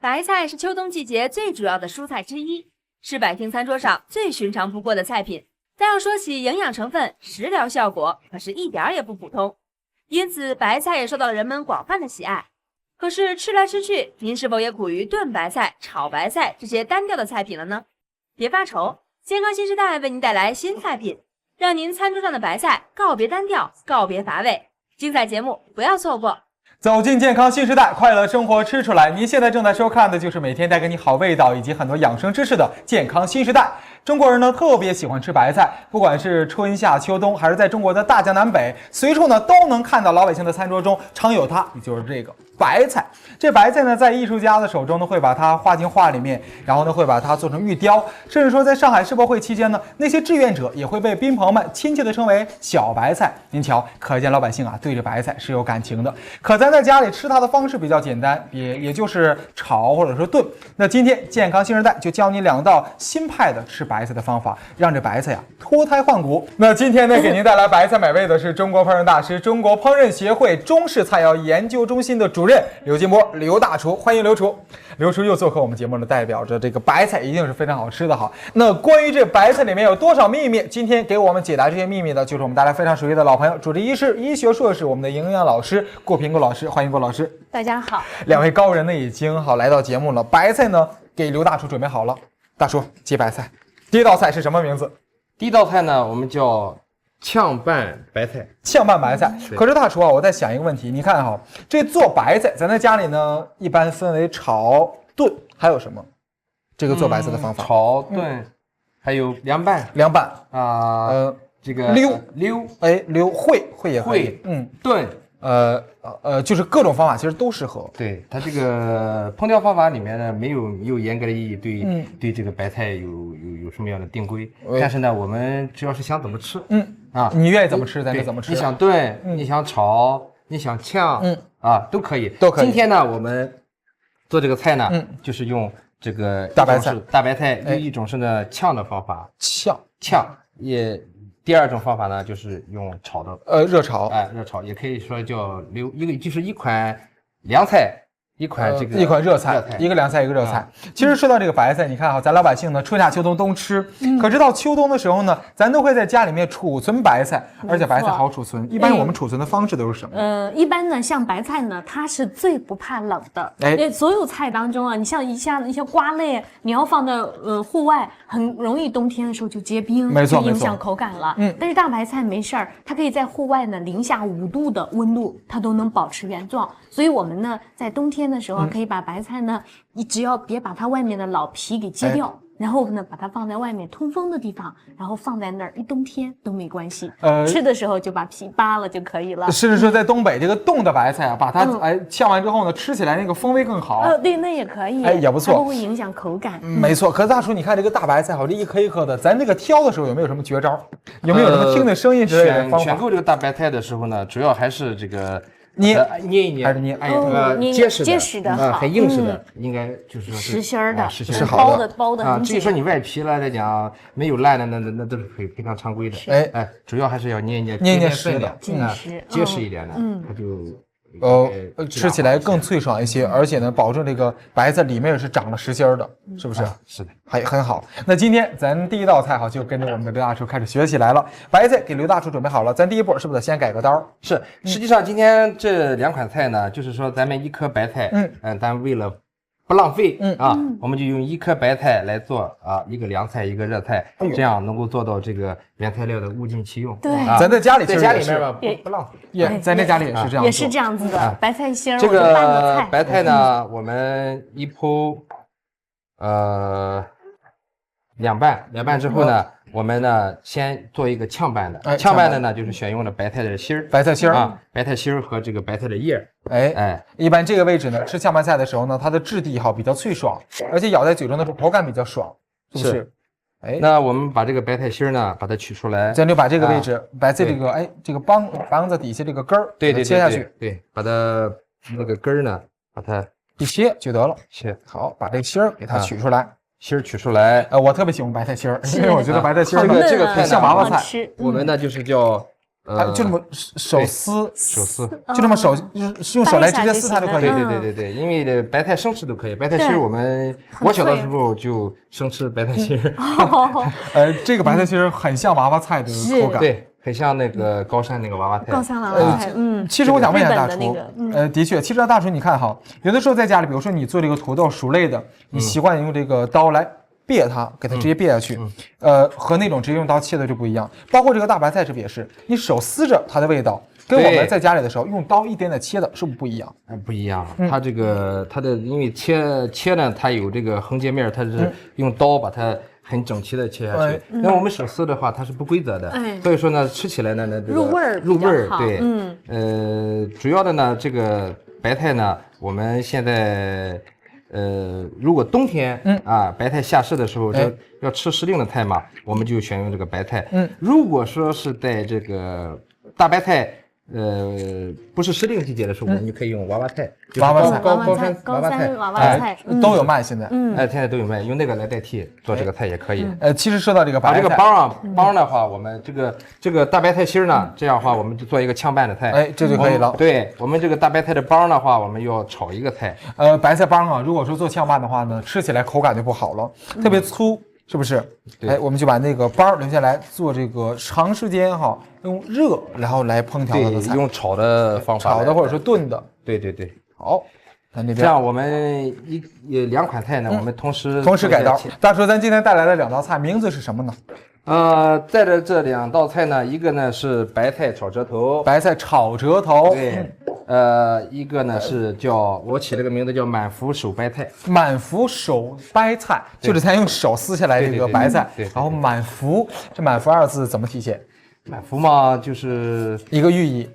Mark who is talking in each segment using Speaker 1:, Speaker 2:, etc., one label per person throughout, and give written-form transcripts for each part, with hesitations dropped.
Speaker 1: 白菜是秋冬季节最主要的蔬菜之一，是百姓餐桌上最寻常不过的菜品。但要说起营养成分、食疗效果，可是一点也不普通。因此，白菜也受到了人们广泛的喜爱。可是吃来吃去，您是否也苦于炖白菜、炒白菜这些单调的菜品了呢？别发愁，健康新时代为您带来新菜品，让您餐桌上的白菜告别单调，告别乏味。精彩节目不要错过。
Speaker 2: 走进健康新时代，快乐生活吃出来。您现在正在收看的就是每天带给你好味道以及很多养生知识的健康新时代。中国人呢特别喜欢吃白菜，不管是春夏秋冬，还是在中国的大江南北，随处呢都能看到老百姓的餐桌中常有它，也就是这个白菜。这白菜呢，在艺术家的手中呢，会把它画进画里面，然后呢，会把它做成玉雕，甚至说在上海世博会期间呢，那些志愿者也会被宾朋们亲切地称为小白菜。您瞧，可见老百姓啊对这白菜是有感情的。可咱在家里吃它的方式比较简单，也就是炒或者说炖。那今天健康新时代就教你2道新派的吃白菜的方法，让这白菜呀脱胎换骨。那今天呢，给您带来白菜美味的是中国烹饪大师、中国烹饪协会中式菜肴研究中心的主任刘金波刘大厨，欢迎刘厨。刘厨又做客我们节目了，代表着这个白菜一定是非常好吃的哈。那关于这白菜里面有多少秘密，今天给我们解答这些秘密的就是我们大家非常熟悉的老朋友，主治医师、医学硕士，我们的营养老师顾平顾老师，欢迎顾老师。
Speaker 3: 大家好。
Speaker 2: 2位高人呢已经来到节目了，白菜呢给刘大厨准备好了。大厨切白菜，第一道菜是什么名字？
Speaker 4: 第一道菜呢，我们叫炝拌白菜。
Speaker 2: 炝拌白菜。可是大厨啊，我在想一个问题，你看哈，这做白菜，咱在家里呢一般分为炒、炖，还有什么？这个做白菜的方法？
Speaker 4: 炒、炖，还有凉拌。
Speaker 2: 凉拌
Speaker 4: 啊，这个
Speaker 2: 溜，
Speaker 4: 溜
Speaker 2: 烩也可以。
Speaker 4: 炖。
Speaker 2: 就是各种方法其实都适合。
Speaker 4: 对，它这个烹调方法里面呢，没有严格的意义对这个白菜有什么样的定规。但是呢，我们只要是想怎么吃，
Speaker 2: 你愿意怎么吃咱就怎么吃。
Speaker 4: 你想炖，你想炒，你想炝，都可以。今天呢，我们做这个菜呢，就是用这个大白菜，一种是呢炝的方法，炝也。第二种方法呢，就是用炒的，
Speaker 2: 热炒，
Speaker 4: 热炒也可以说叫溜，就是一款凉菜，一款
Speaker 2: 热菜，一个凉菜，一个热菜。其实说到这个白菜，你看哈，咱老百姓呢，春夏秋冬都吃，可是到秋冬的时候呢，咱都会在家里面储存白菜，而且白菜好储存。一般我们储存的方式都是什么？
Speaker 3: 一般呢，像白菜呢，它是最不怕冷的。所有菜当中啊，你像一些瓜类，你要放在户外，很容易冬天的时候就结冰，
Speaker 2: 没错，
Speaker 3: 影响口感了。但是大白菜没事儿，它可以在户外呢零下5度的温度，它都能保持原状。所以我们呢，在冬天的时候可以把白菜呢，你只要别把它外面的老皮给揭掉，然后呢，把它放在外面通风的地方，然后放在那儿，一冬天都没关系。吃的时候就把皮扒了就可以了。
Speaker 2: 甚至说在东北这个冻的白菜啊，把它炝完之后呢，吃起来那个风味更好。
Speaker 3: 对，那也可以。
Speaker 2: 也不错，
Speaker 3: 它不会影响口感。
Speaker 2: 没错。可是大叔，你看这个大白菜好，这一颗一颗的，咱这个挑的时候有没有什么绝招？有没有什么听的声音之类的方法？
Speaker 4: 选购这个大白菜的时候呢，主要还是这个。捏一捏，
Speaker 2: 还是捏？
Speaker 3: 结实的，
Speaker 4: 很硬实的，应该就是说
Speaker 3: 实心儿的，
Speaker 2: 是好的，
Speaker 3: 包的。
Speaker 4: 至于说你外皮来讲没有烂的，那都是非常常规的。主要还是要捏一捏实的，结实一点的，它就
Speaker 2: 吃起来更脆爽一些，而且呢，保证这个白菜里面是长了实心的，是不是？
Speaker 4: 是的，
Speaker 2: 还很好。那今天咱第一道菜就跟着我们的刘大厨开始学起来了。白菜给刘大厨准备好了，咱第一步是不是得先改个刀？
Speaker 4: 是，实际上今天这2款菜呢，就是说咱们1颗白菜，咱为了不浪费我们就用1颗白菜来做一个凉菜，一个热菜，这样能够做到这个原材料的物尽其用。
Speaker 3: 对，
Speaker 2: 咱在家里
Speaker 4: 在家里面吧不浪费，
Speaker 2: 咱在家里也是这样，
Speaker 3: 也是这样子的。白菜心儿，
Speaker 4: 这个白菜呢，我们一剖凉拌之后呢，我们呢先做一个炝拌的，炝拌的呢就是选用了白菜的心儿，
Speaker 2: 白菜心儿
Speaker 4: 和这个白菜的叶。
Speaker 2: 一般这个位置呢，吃炝拌菜的时候呢，它的质地比较脆爽，而且咬在嘴中的时候口感比较爽，是不是？
Speaker 4: 那我们把这个白菜心儿呢，把它取出来，
Speaker 2: 咱就把这个位置白菜这个帮子底下这个根儿，切下去，
Speaker 4: 对，把它那个根儿呢，把它
Speaker 2: 一切就得了。好，把这个心儿给它取出来。
Speaker 4: 心儿取出来，
Speaker 2: 我特别喜欢白菜心儿，因为我觉得白菜心儿
Speaker 4: 这个菜
Speaker 2: 像娃娃菜。
Speaker 4: 我们呢就是叫
Speaker 2: 就这么手撕，就这么用手来直接撕它就可以。
Speaker 4: 对，因为白菜生吃都可以，白菜心我小的时候就生吃白菜心。
Speaker 2: 这个白菜其实很像娃娃菜的口感，
Speaker 4: 对，很像那个高山那个娃娃菜。
Speaker 3: 高山娃娃菜，
Speaker 2: 其实我想问一下大厨，的确，其实大厨你看哈，有的时候在家里，比如说你做这个土豆熟类的，你习惯用这个刀来别它，给它直接别下去，和那种直接用刀切的就不一样。包括这个大白菜这不也是，你手撕着它的味道，跟我们在家里的时候用刀一点点切的是不是不一样？
Speaker 4: 不一样，它的因为切呢，它有这个横截面，它是用刀把它很整齐的切下去。那我们手撕的话，它是不规则的，所以说呢，吃起来呢，
Speaker 3: 入味儿，
Speaker 4: 对，主要的呢，这个白菜呢，我们现在。如果冬天白菜下市的时候，要吃时令的菜嘛，我们就选用这个白菜。如果说是在这个大白菜不是时令季节的时候，我们就可以用娃娃菜，
Speaker 3: 高山娃娃菜
Speaker 2: 都有卖现在。
Speaker 4: 现在都有卖，用那个来代替做这个菜也可以。
Speaker 2: 其实说到这个白菜，
Speaker 4: 这个帮的话，我们这个大白菜心呢，这样的话我们就做一个炝拌的菜，
Speaker 2: 这就可以了。
Speaker 4: 对，我们这个大白菜的帮的话，我们要炒一个菜。
Speaker 2: 白菜帮啊，如果说做炝拌的话呢，吃起来口感就不好了，特别粗。是不是？我们就把那个帮留下来做这个长时间用热然后来烹调的菜，
Speaker 4: 用炒的方法，
Speaker 2: 炒的或者说炖的。
Speaker 4: 对。
Speaker 2: 好，那边
Speaker 4: 这样我们两款菜呢，我们同时
Speaker 2: 改刀。大叔，咱今天带来的2道菜名字是什么呢？
Speaker 4: 带着这2道菜呢，一个呢是白菜炒折头，
Speaker 2: 对。
Speaker 4: 一个呢是我起了个名字叫满福手白菜，
Speaker 2: 就是咱用手撕下来这个白菜，然后满福，这满福2字怎么体现？
Speaker 4: 满福嘛，就是
Speaker 2: 一个寓意，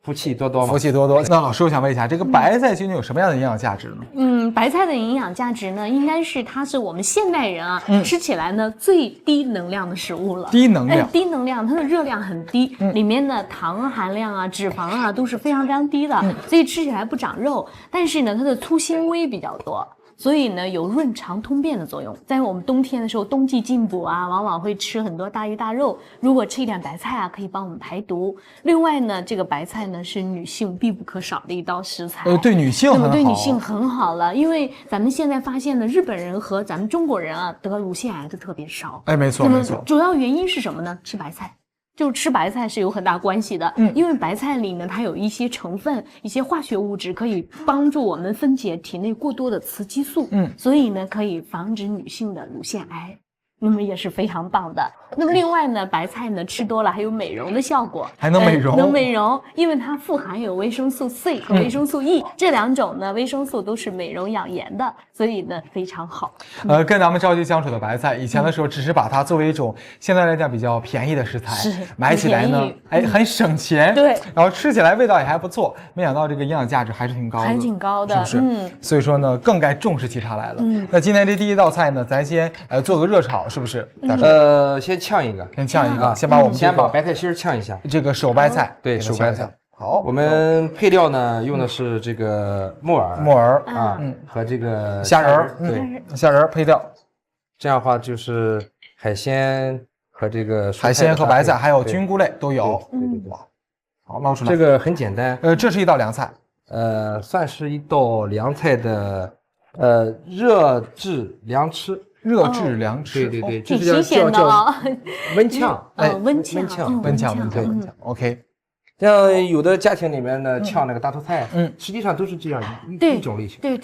Speaker 4: 福气多多嘛。
Speaker 2: 福气多多。那老师，我想问一下，这个白菜究竟有什么样的营养价值呢？
Speaker 3: 白菜的营养价值呢，应该是它是我们现代人吃起来呢最低能量的食物了。低能量，它的热量很低，里面的糖含量脂肪都是非常非常低的，所以吃起来不长肉。但是呢，它的粗纤维比较多。所以呢，有润肠通便的作用。在我们冬天的时候，冬季进补往往会吃很多大鱼大肉。如果吃一点白菜可以帮我们排毒。另外呢，这个白菜呢是女性必不可少的一道食材。
Speaker 2: 对女性很好。
Speaker 3: 对女性很好了，因为咱们现在发现呢，日本人和咱们中国人得乳腺癌的特别少。
Speaker 2: 没错。那么
Speaker 3: 主要原因是什么呢？吃白菜。就是吃白菜是有很大关系的，因为白菜里呢，它有一些成分、一些化学物质可以帮助我们分解体内过多的雌激素，所以呢，可以防止女性的乳腺癌。那么也是非常棒的。那么另外呢，白菜呢吃多了还有美容的效果，
Speaker 2: 还能美容，
Speaker 3: 能美容，因为它富含有维生素 C 和维生素 E 这2种呢维生素都是美容养颜的，所以呢非常好。
Speaker 2: 跟咱们着急相处的白菜，以前的时候只是把它作为一种现在来讲比较便宜的食材，买起来呢很省钱，
Speaker 3: 对，
Speaker 2: 然后吃起来味道也还不错，没想到这个营养价值还是挺高的，
Speaker 3: 还挺高的，
Speaker 2: 是不是？所以说呢更该重视起它来了。那今天这第1道菜呢，咱先做个热炒，是不是？
Speaker 4: 先炝一个，
Speaker 2: 先把我们
Speaker 4: 先把白菜心炝一下，
Speaker 2: 这个手白菜，
Speaker 4: 对，手白菜。
Speaker 2: 好，
Speaker 4: 我们配料呢用的是这个木耳和这个
Speaker 2: 虾仁，
Speaker 3: 对，
Speaker 2: 虾仁配料。
Speaker 4: 这样的话就是海鲜和这个
Speaker 2: 海鲜和白菜还有菌菇类都有。
Speaker 4: 对。
Speaker 2: 好，捞出来。
Speaker 4: 这个很简单。
Speaker 2: 这是一道凉菜。
Speaker 4: 算是一道凉菜的热制凉吃。对，
Speaker 3: 挺新鲜的哦。
Speaker 4: 温炝
Speaker 2: ，OK。
Speaker 4: 像有的家庭里面呢，炝那个大头菜，实际上都是这样一种类型。
Speaker 3: 对，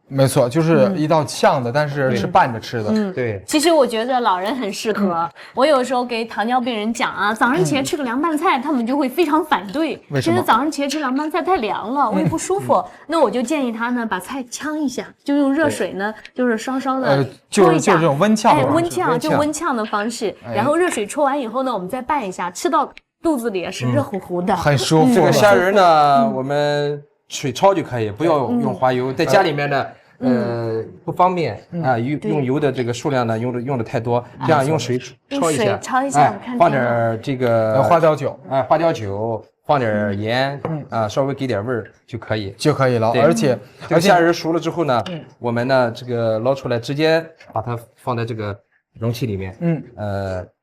Speaker 2: 没错，就是一道炝的，但是是拌着吃的。
Speaker 4: 对。
Speaker 3: 其实我觉得老人很适合。我有时候给糖尿病人讲早上起来吃个凉拌菜，他们就会非常反对。
Speaker 2: 为什么？
Speaker 3: 觉得早上起来吃凉拌菜太凉了，胃不舒服。那我就建议他呢，把菜炝一下，就用热水呢，就是稍稍的
Speaker 2: 就是这种温炝的
Speaker 3: 温炝的方式，然后热水戳完以后呢，我们再拌一下，吃到肚子里是热乎乎的，
Speaker 2: 很舒服。
Speaker 4: 这个虾仁呢，我们水焯就可以，不要用滑油。在家里面呢，不方便用油的这个数量呢用的太多，这样用水焯一下，放点这个
Speaker 2: 花椒酒，
Speaker 4: 放点盐，稍微给点味儿就可以
Speaker 2: 了。而且
Speaker 4: 这个虾仁熟了之后呢，我们呢这个捞出来，直接把它放在这个容器里面，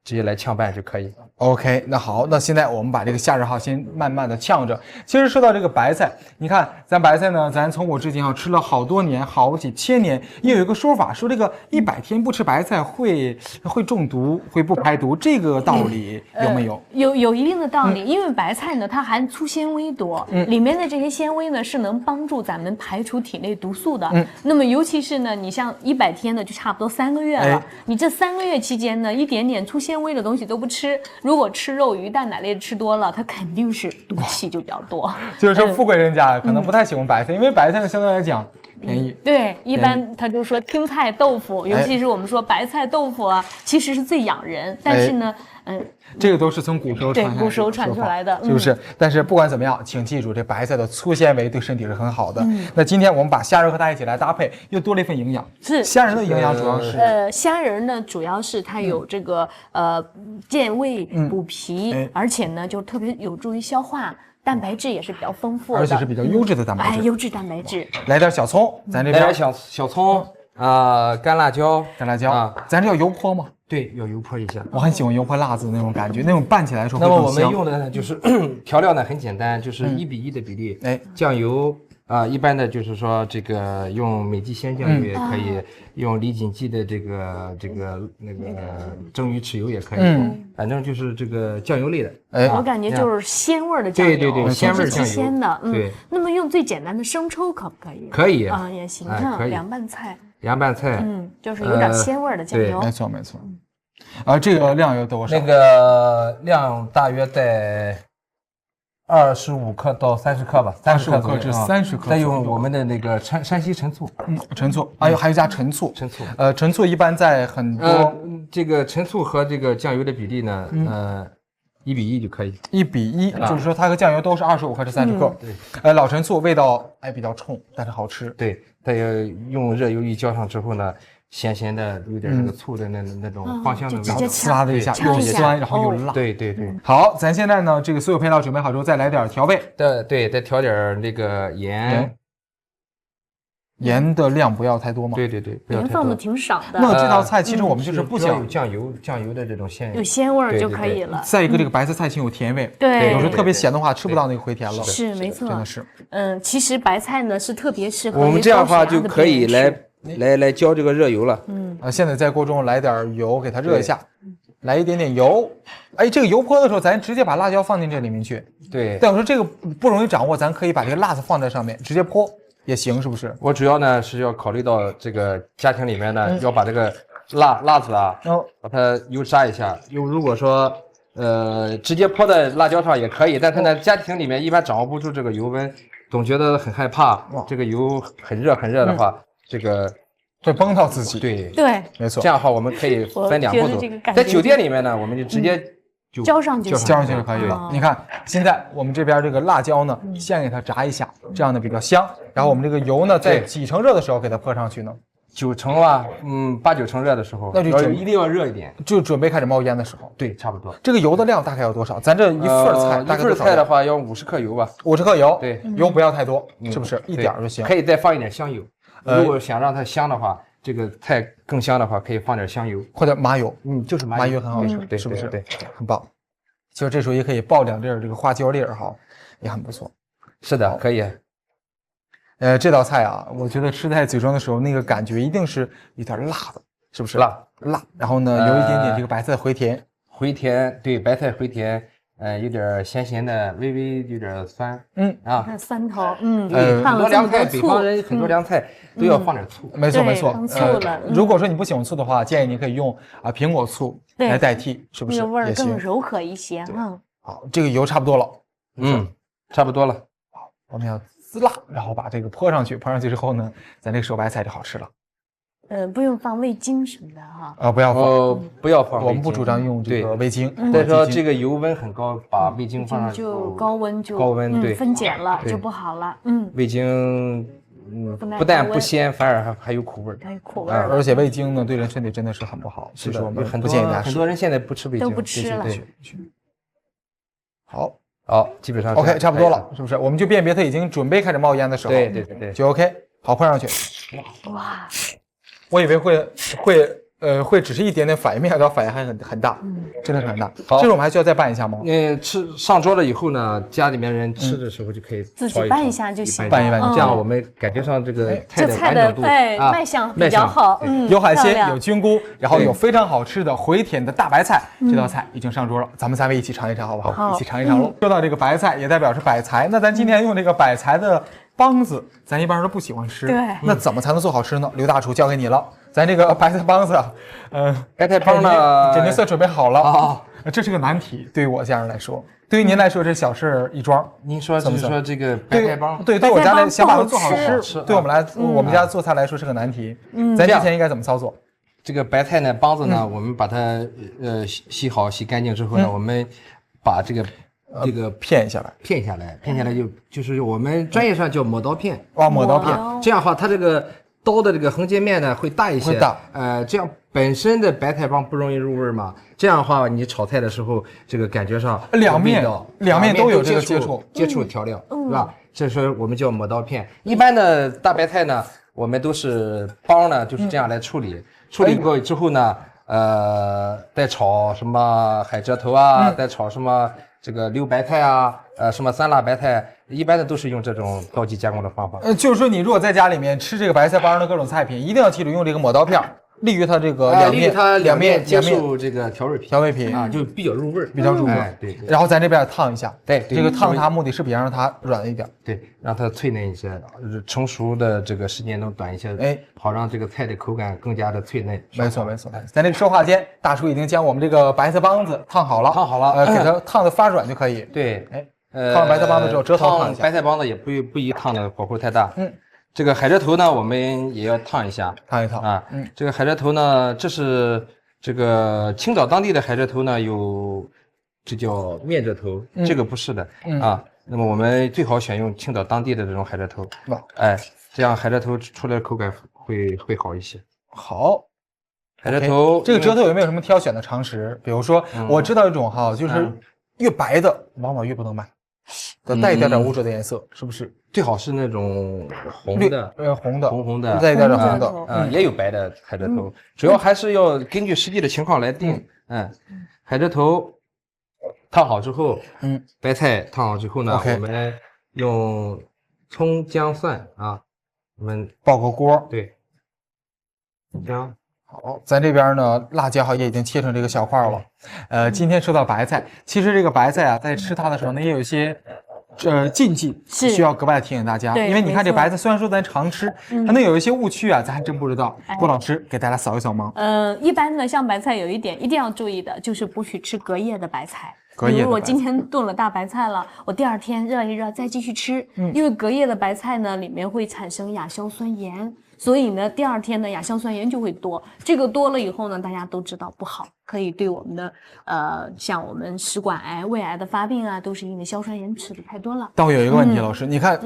Speaker 4: 直接来炝拌就可以。
Speaker 2: OK， 那好，那现在我们把这个夏日号先慢慢的炝着。其实说到这个白菜，你看咱白菜呢，咱从古至今吃了好多年，好几千年，也有一个说法说这个100天不吃白菜会中毒，会不排毒，这个道理有没有？
Speaker 3: 有一定的道理，因为白菜呢它含粗纤维多，里面的这些纤维呢是能帮助咱们排除体内毒素的。那么尤其是呢，你像100天呢就差不多3个月了，你这3个月期间呢，一点点粗纤维的东西都不吃，如果吃肉、鱼、蛋、奶类吃多了，它肯定是毒气就比较多。
Speaker 2: 就是说富贵人家可能不太喜欢白菜，因为白菜呢相对来讲便宜。
Speaker 3: 对，一般他就说青菜豆腐，尤其是我们说白菜豆腐啊，其实是最养人。但是呢，
Speaker 2: 这个都是从古时候
Speaker 3: 传出来的，
Speaker 2: 是不是？但是不管怎么样，请记住，这白菜的粗纤维对身体是很好的。那今天我们把虾仁和它一起来搭配，又多了一份营养。
Speaker 3: 是
Speaker 2: 虾仁的营养主要是
Speaker 3: 虾仁呢，主要是它有这个健胃补脾，而且呢就特别有助于消化。蛋白质也是比较丰富的，
Speaker 2: 而且是比较优质的蛋白质。
Speaker 3: 优质蛋白质。
Speaker 2: 来点小葱，咱这边
Speaker 4: 来点小葱干辣椒
Speaker 2: 啊，咱这要油泼吗？
Speaker 4: 对，要油泼一下。
Speaker 2: 我很喜欢油泼辣子的那种感觉，那种拌起来的时候
Speaker 4: 那么我们用的呢，就是调料呢很简单，就是1比1的比例。酱油一般的就是说这个用美极鲜酱油也可以，用李锦记的这个蒸鱼豉油也可以，反正就是这个酱油类的。
Speaker 3: 我感觉就是鲜味的酱油，
Speaker 4: 对，鲜味酱油，
Speaker 3: 鲜的。
Speaker 4: 对。
Speaker 3: 那么用最简单的生抽可不可以？
Speaker 4: 可以
Speaker 3: 啊，也行。看凉拌菜，就是有点鲜味的酱油。
Speaker 2: 没错。这个量有多少？
Speaker 4: 那个量大约在25克到30克吧，35克至30克。再用我们的那个山西陈醋，
Speaker 2: 陈醋，还有加陈醋，陈醋一般在很多
Speaker 4: 这个陈醋和这个酱油的比例呢，1比1就可以。
Speaker 2: 1比1，就是说它和酱油都是25克至30克。对，老陈醋味道比较冲，但是好吃。
Speaker 4: 对，它要用热油一浇上之后呢，咸咸的，有点那个醋的那种芳香的味道，
Speaker 2: 呲啦的一下，又酸然后又辣。
Speaker 4: 对。
Speaker 2: 好，咱现在呢，这个所有配料准备好之后，再来点调味。
Speaker 4: 对，再调点那个盐。
Speaker 2: 盐的量不要太多嘛？
Speaker 4: 对，
Speaker 3: 盐放的挺少的。
Speaker 2: 那这道菜其实我们就是不想
Speaker 4: 有酱油的这种
Speaker 3: 有鲜味就可以了。
Speaker 2: 再一个，这个白菜菜青有甜味，
Speaker 3: 对，
Speaker 2: 有时候特别咸的话吃不到那个回甜了。
Speaker 3: 是没错，
Speaker 2: 真的是。
Speaker 3: 其实白菜呢是特别适合
Speaker 4: 我们这样的话就可以来浇这个热油了。
Speaker 2: 现在在锅中来点油，给它热一下，来一点点油。这个油泼的时候，咱直接把辣椒放进这里面去。
Speaker 4: 对。
Speaker 2: 但我说这个不容易掌握，咱可以把这个辣子放在上面，直接泼。也行，是不是？
Speaker 4: 我主要呢是要考虑到这个家庭里面呢，要把这个辣子把它油炸一下。如果说直接泼在辣椒上也可以，但是呢，家庭里面一般掌握不住这个油温，总觉得很害怕，这个油很热的话，这个
Speaker 2: 会崩到自己。
Speaker 3: 对，
Speaker 2: 没错。
Speaker 4: 这样的话，我们可以分2步走。在酒店里面呢，我们就直接
Speaker 3: 浇上去
Speaker 2: 就可以了。你看，现在我们这边这个辣椒呢，先给它炸一下，这样的比较香。然后我们这个油呢，在几成热的时候给它泼上去呢
Speaker 4: ？9成吧，8、9成热的时候，
Speaker 2: 那就
Speaker 4: 一定要热一点，
Speaker 2: 就准备开始冒烟的时候。
Speaker 4: 对，差不多。
Speaker 2: 这个油的量大概要多少？咱这一份菜大概多少？
Speaker 4: 一份菜的话要50克油吧
Speaker 2: ，50克油。
Speaker 4: 对，
Speaker 2: 油不要太多，是不是？一点就行。
Speaker 4: 可以再放一点香油。如果想让它香的话，这个菜更香的话，可以放点香油
Speaker 2: 或者麻油。
Speaker 4: 就是
Speaker 2: 麻油很好吃，
Speaker 4: 对，
Speaker 2: 是不是？
Speaker 4: 对，
Speaker 2: 很棒。其实这时候也可以爆2粒这个花椒粒哈，也很不错。
Speaker 4: 是的，可以。
Speaker 2: 这道菜啊，我觉得吃在嘴中的时候，那个感觉一定是有点辣的，是不是？辣。然后呢，有一点点这个白菜回甜。
Speaker 4: 对，白菜回甜，有点咸的，微微有点酸。
Speaker 3: 酸头。
Speaker 4: 很多凉菜，北方人很多凉菜都要放点醋。
Speaker 2: 没错。
Speaker 3: 放醋了。
Speaker 2: 如果说你不喜欢醋的话，建议你可以用苹果醋来代替，是不是？
Speaker 3: 那个味儿更柔和一些。
Speaker 2: 好，这个油差不多了。
Speaker 4: 差不多了。
Speaker 2: 好，我们要滋辣，然后把这个泼上去之后呢，咱这个手白菜就好吃了。
Speaker 3: 不用放味精什么的哈。
Speaker 2: 不要放，
Speaker 4: 不要放。
Speaker 2: 我们不主张用这个味精。
Speaker 4: 再说这个油温很高，把味精放上去
Speaker 3: 就高温
Speaker 4: 对
Speaker 3: 分解了就不好了。
Speaker 4: 味精不但不鲜，反而还有苦味儿。
Speaker 3: 还有苦味
Speaker 2: 儿，而且味精呢对人身体真的是很不好，所以说我们不建议大家吃。
Speaker 4: 很多人现在不吃味精，
Speaker 3: 都不吃了。
Speaker 2: 好，
Speaker 4: 基本上
Speaker 2: OK， 差不多了，是不是？我们就辨别它已经准备开始冒烟的时候，
Speaker 4: 对，
Speaker 2: 就 OK。好，泼上去。
Speaker 3: 哇，
Speaker 2: 我以为会会只是一点点反应，没想到反应还很大，真的是很大。好，这个我们还需要再拌一下吗？
Speaker 4: 上桌了以后呢，家里面人吃的时候就可以
Speaker 3: 自己拌一下就行，
Speaker 2: 拌一拌，
Speaker 4: 这样我们感觉上这个菜的
Speaker 3: 菜的卖相比较好，
Speaker 2: 有海鲜，有菌菇，然后有非常好吃的回甜的大白菜，这道菜已经上桌了，咱们3位一起尝一尝，好不好？一起尝一尝喽。说到这个白菜，也代表是百财，那咱今天用这个百财的帮子，咱一般人都不喜欢吃，
Speaker 3: 对，
Speaker 2: 那怎么才能做好吃呢？刘大厨交给你了。咱这个白菜帮子，
Speaker 4: 白菜帮呢，
Speaker 2: 这您算准备好了啊？这是个难题，对于我家人来说，对于您来说这小事一桩。
Speaker 4: 您说就是说这个白菜帮，
Speaker 2: 对我家来想把它做好吃，对我们家做菜来说是个难题。咱之前应该怎么操作？
Speaker 4: 这个白菜呢，帮子呢，我们把它洗好洗干净之后呢，我们把这个
Speaker 2: 片下
Speaker 4: 来就是我们专业上叫抹刀片。
Speaker 2: 抹刀片，
Speaker 4: 这样的话它这个刀的这个横截面呢会大一些，这样本身的白菜帮不容易入味嘛。这样的话，你炒菜的时候，这个感觉上
Speaker 2: 两面都有这个接
Speaker 4: 触调料，是吧？这时候我们叫抹刀片。一般的大白菜呢，我们都是帮呢就是这样来处理，处理过之后呢，再炒什么海蜇头啊，再炒什么这个溜白菜啊，什么酸辣白菜。一般的都是用这种高级加工的方法。
Speaker 2: 就是说你如果在家里面吃这个白菜帮的各种菜品，一定要记住用这个抹刀片，利于它这个两面
Speaker 4: 接触这个调味品啊，就比较入味，对。
Speaker 2: 然后咱这边烫一下，
Speaker 4: 对，
Speaker 2: 这个烫它目的是比让它软一点，
Speaker 4: 对，让它脆嫩一些，成熟的这个时间能短一些，好让这个菜的口感更加的脆嫩。
Speaker 2: 没错。咱这个说话间，大厨已经将我们这个白菜帮子烫好了，给它烫的发软就可以。
Speaker 4: 对，
Speaker 2: 烫完白菜帮子之后，折头烫一下。
Speaker 4: 白菜帮子也不宜烫的火候太大。这个海蜇头呢，我们也要烫一下，
Speaker 2: 烫一烫
Speaker 4: 啊。这个海蜇头呢，这是这个青岛当地的海蜇头呢，这叫面蜇头，这个不是的啊。那么我们最好选用青岛当地的这种海蜇头，这样海蜇头出来的口感会好一些。
Speaker 2: 好，
Speaker 4: 海蜇头
Speaker 2: 这个蜇头有没有什么挑选的常识？比如说，我知道一种就是越白的往往越不能买。带一点点污浊的颜色，是不是？
Speaker 4: 最好是那种红的，红的，
Speaker 2: 带一点点红的，
Speaker 4: 也有白的海蜇头，主要还是要根据实际的情况来定。海蜇头烫好之后，白菜烫好之后呢，我们用葱姜蒜啊，我们
Speaker 2: 爆个锅，
Speaker 4: 对，姜。
Speaker 2: 好，咱这边呢，辣椒也已经切成这个小块了。今天说到白菜，其实这个白菜啊，在吃它的时候呢，也有一些禁忌需要格外提醒大家。因为你看这白菜，虽然说咱常吃，它能有一些误区啊，咱还真不知道。郭老师给大家扫一扫盲。
Speaker 3: 一般呢，像白菜有一点一定要注意的，就是不许吃隔夜的白菜。
Speaker 2: 比
Speaker 3: 如我今天炖了大白菜了，我第二天热一热再继续吃，因为隔夜的白菜呢，里面会产生亚硝酸盐。所以呢，第二天呢，亚硝酸盐就会多。这个多了以后呢，大家都知道不好，可以对我们的像我们食管癌、胃癌的发病啊，都是因为硝酸盐吃的太多了。
Speaker 2: 但我有一个问题，老师，你看，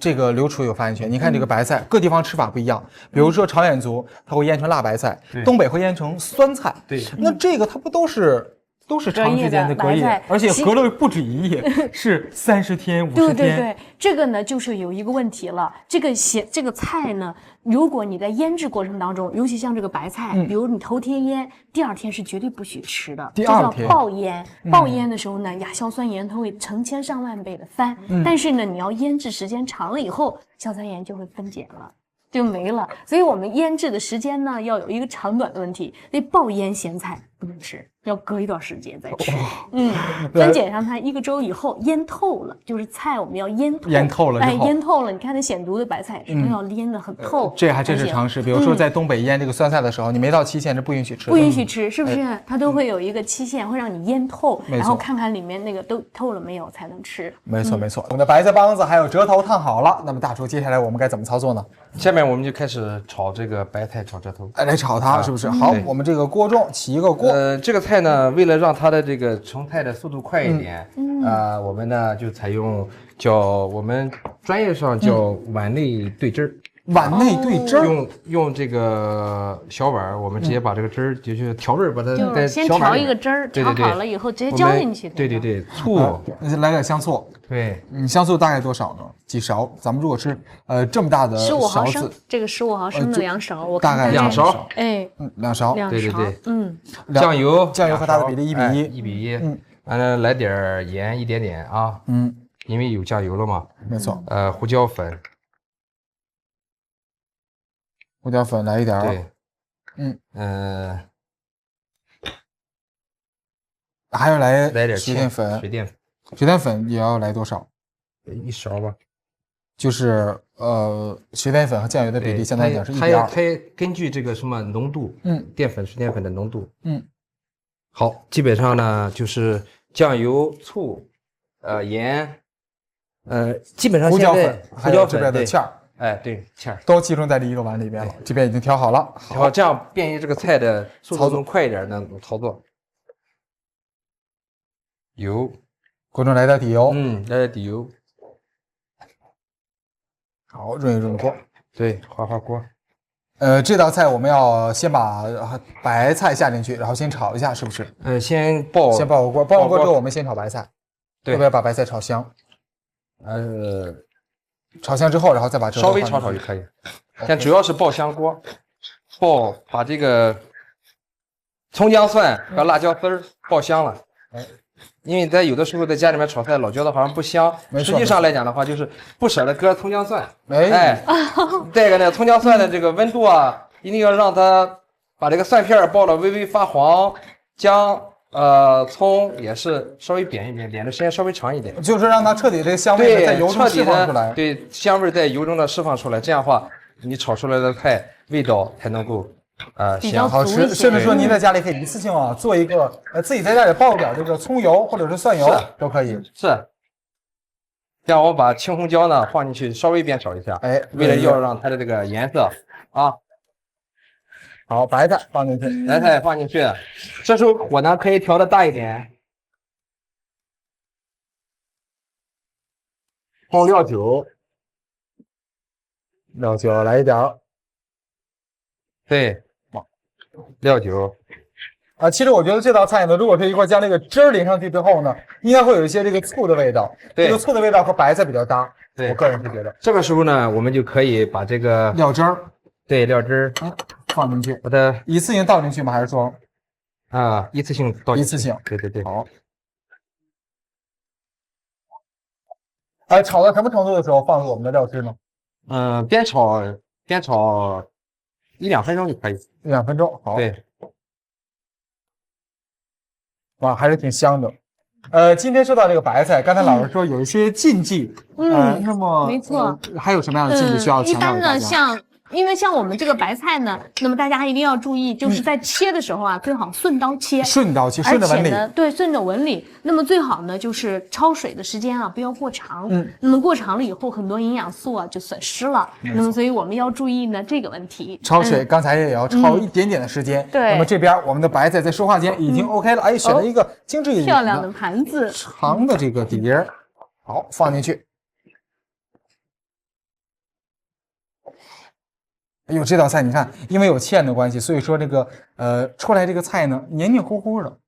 Speaker 2: 这个刘厨有发言权。你看这个白菜，各地方吃法不一样。比如说朝鲜族，他会腌成辣白菜，东北会腌成酸菜。
Speaker 4: 对，
Speaker 2: 那这个它不都是长时间的隔夜，而且隔了不止一夜，是30天、50天。
Speaker 3: 对，这个呢就是有一个问题了。这个菜呢，如果你在腌制过程当中，尤其像这个白菜，比如你头天腌，第二天是绝对不许吃的，
Speaker 2: 第二天
Speaker 3: 叫爆腌。爆腌的时候呢，亚硝酸盐它会成千上万倍的翻，但是呢，你要腌制时间长了以后，硝酸盐就会分解了。就没了，所以我们腌制的时间呢，要有一个长短的问题。那爆腌咸菜不能吃，要隔一段时间再吃。分解上它1个周以后腌透了，就是菜我们要腌透。
Speaker 2: 腌透了，
Speaker 3: 腌透了。你看那鲜毒的白菜，是要腌得很透。
Speaker 2: 这还真是常识。比如说在东北腌这个酸菜的时候，你没到期限是不允许吃的。
Speaker 3: 不允许吃，是不是？它都会有一个期限，会让你腌透，然后看看里面那个都透了没有才能吃。
Speaker 2: 没错。我们的白菜帮子还有蜇头烫好了，那么大厨接下来我们该怎么操作呢？
Speaker 4: 下面我们就开始炒这个白菜，炒蜇头，
Speaker 2: 来炒它，是不是？好，我们这个锅中起一个锅。
Speaker 4: 这个菜呢，为了让它的这个成菜的速度快一点，我们呢就采用我们专业上叫碗内对汁儿。
Speaker 2: 碗内兑汁儿，
Speaker 4: 用这个小碗，我们直接把这个汁儿就是调味儿，把它
Speaker 3: 就是先调一个汁儿，调好了以后直接浇进去。
Speaker 4: 对，醋，
Speaker 2: 来点香醋。
Speaker 4: 对，
Speaker 2: 香醋大概多少呢？几勺？咱们如果是这么大的
Speaker 3: 15毫
Speaker 2: 勺
Speaker 3: 升，
Speaker 2: 子，
Speaker 3: 这个15毫升的2勺，我
Speaker 2: 大概
Speaker 4: 2勺。
Speaker 3: 哎
Speaker 2: ，2勺。
Speaker 3: 对，
Speaker 4: 酱油
Speaker 2: 和它的比例1比1，1
Speaker 4: 比1。完了来点盐一点点啊，因为有酱油了嘛。
Speaker 2: 没错。
Speaker 4: 胡椒粉。
Speaker 2: 胡椒粉来一点。
Speaker 4: 对，
Speaker 2: 还要来
Speaker 4: 点
Speaker 2: 水淀粉。
Speaker 4: 水淀粉
Speaker 2: 也要来多少
Speaker 4: ？1勺吧。
Speaker 2: 就是水淀粉和酱油的比例相对来讲是1比2。
Speaker 4: 它根据这个什么浓度，水淀粉的浓度。好，基本上呢就是酱油、醋，盐，基本上
Speaker 2: 胡椒粉还有这边的芡儿。
Speaker 4: 哎，对，芡儿
Speaker 2: 都集中在这一个碗里边了。这边已经调好了，
Speaker 4: 好，这样便于这个菜的操作快一点的操作。油，
Speaker 2: 锅中来点底油，
Speaker 4: 来点底油。
Speaker 2: 好，润一润锅，
Speaker 4: 对，滑锅。
Speaker 2: 这道菜我们要先把白菜下进去，然后先炒一下，是不是？
Speaker 4: 先爆
Speaker 2: 个锅，爆完锅之后我们先炒白菜，
Speaker 4: 对，
Speaker 2: 要不要把白菜炒香？炒香之后，然后再把
Speaker 4: 稍微炒就可以，但主要是爆香锅，把这个葱姜蒜和辣椒丝儿爆香了。因为在有的时候在家里面炒菜老觉得好像不香，实际上来讲的话就是不舍得搁葱姜蒜。再一个呢，葱姜蒜的这个温度啊，一定要让它把这个蒜片爆了微微发黄，姜。葱也是稍微煸一煸，煸的时间稍微长一点，
Speaker 2: 就是让它彻底这个香味在油中释放出来。
Speaker 4: 对，香味在油中的释放出来，这样的话你炒出来的菜味道才能够香
Speaker 2: 好吃。甚至说您在家里可以一次性做一个自己在家里爆点这个葱油或者是蒜油都可以。
Speaker 4: 是。这样我把青红椒呢放进去，稍微煸炒一下，为了要让它的这个颜色啊。
Speaker 2: 好，白菜放进去，
Speaker 4: 这时候火呢可以调的大一点，放料酒
Speaker 2: 来一点，
Speaker 4: 对，料酒
Speaker 2: 其实我觉得这道菜呢，如果是一块将这个汁儿淋上去之后呢，应该会有一些这个醋的味道，这个醋的味道和白菜比较搭，我个人是觉得。
Speaker 4: 这个时候呢，我们就可以把这个
Speaker 2: 料汁儿，
Speaker 4: 料汁儿。
Speaker 2: 放进去，
Speaker 4: 把它
Speaker 2: 一次性倒进去吗？还是说
Speaker 4: 一次性倒进去？
Speaker 2: 一次性，
Speaker 4: 对。
Speaker 2: 好。炒到什么程度的时候放入我们的料汁呢？
Speaker 4: 煸炒1-2分钟就可以。
Speaker 2: 1-2分钟，好。
Speaker 4: 对。
Speaker 2: 哇，还是挺香的。今天说到这个白菜，刚才老师说有一些禁忌，那么
Speaker 3: 没错，
Speaker 2: 还有什么样的禁忌需要强调给大家？
Speaker 3: 一般呢，因为像我们这个白菜呢，那么大家一定要注意，就是在切的时候最好顺刀切，顺着纹理。对，顺着纹理。那么最好呢，就是焯水的时间不要过长。那么过长了以后，很多营养素就损失了。那么所以我们要注意呢这个问题。
Speaker 2: 焯水，刚才也要焯一点点的时间。
Speaker 3: 对。
Speaker 2: 那么这边我们的白菜在说话间已经 OK 了，选了一个精致一点
Speaker 3: 漂亮的盘子，
Speaker 2: 长的这个底碟，好放进去。哎呦，这道菜你看，因为有芡的关系，所以说这个出来这个菜呢黏黏糊糊的，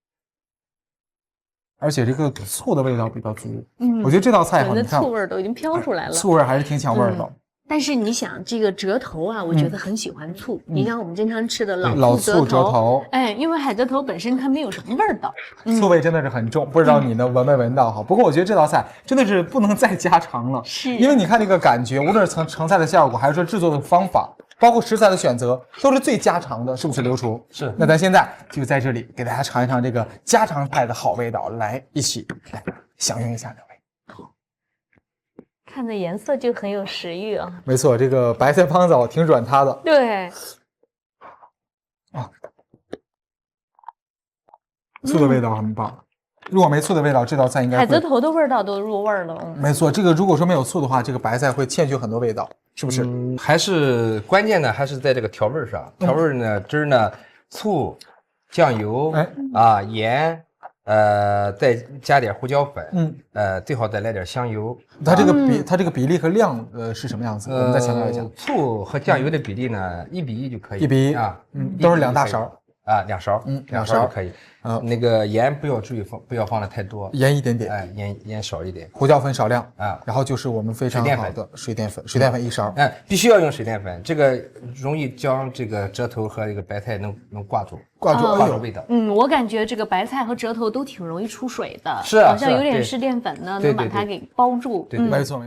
Speaker 2: 而且这个醋的味道比较足。我觉得这道菜
Speaker 3: 你看醋味都已经飘出来了，
Speaker 2: 醋味还是挺抢味的。
Speaker 3: 但是你想，这个折头我觉得很喜欢醋。你像我们经常吃的
Speaker 2: 老醋折头，
Speaker 3: 因为海蜇头本身它没有什么味道，
Speaker 2: 醋味真的是很重，不知道你能闻没闻到哈。不过我觉得这道菜真的是不能再加长了，因为你看这个感觉，无论是成菜的效果，还是说制作的方法，包括食材的选择，都是最家常的，是不是刘厨？
Speaker 4: 是。
Speaker 2: 那咱现在就在这里给大家尝一尝这个家常菜的好味道，来一起来享用一下两位。
Speaker 3: 看着颜色就很有食欲啊！
Speaker 2: 没错，这个白菜帮枣挺软塌的。
Speaker 3: 对。
Speaker 2: 醋的味道很棒。如果没醋的味道，这道菜应该
Speaker 3: 海蜇头的味道都入味了。
Speaker 2: 没错，这个如果说没有醋的话，这个白菜会欠缺很多味道，是不是？
Speaker 4: 还是关键的还是在这个调味上。调味呢，汁呢，醋、酱油盐。再加点胡椒粉，最好再来点香油。
Speaker 2: 它这个比例和量是什么样子？我们再强调一下。
Speaker 4: 醋和酱油的比例呢，1比1就可以。
Speaker 2: 1比1
Speaker 4: 啊，
Speaker 2: 都是2大勺
Speaker 4: 啊，2勺，2勺就可以。那个盐不要放的太多，
Speaker 2: 盐一点点，
Speaker 4: 哎，盐少一点，
Speaker 2: 胡椒粉少量
Speaker 4: 啊，
Speaker 2: 然后就是我们非常好的水淀粉1勺，
Speaker 4: 必须要用水淀粉，这个容易将这个折头和这个白菜能挂住味道。
Speaker 3: 我感觉这个白菜和折头都挺容易出水的，
Speaker 4: 是啊，
Speaker 3: 好像有点是淀粉呢，能把它给包住。
Speaker 4: 对，
Speaker 2: 没错。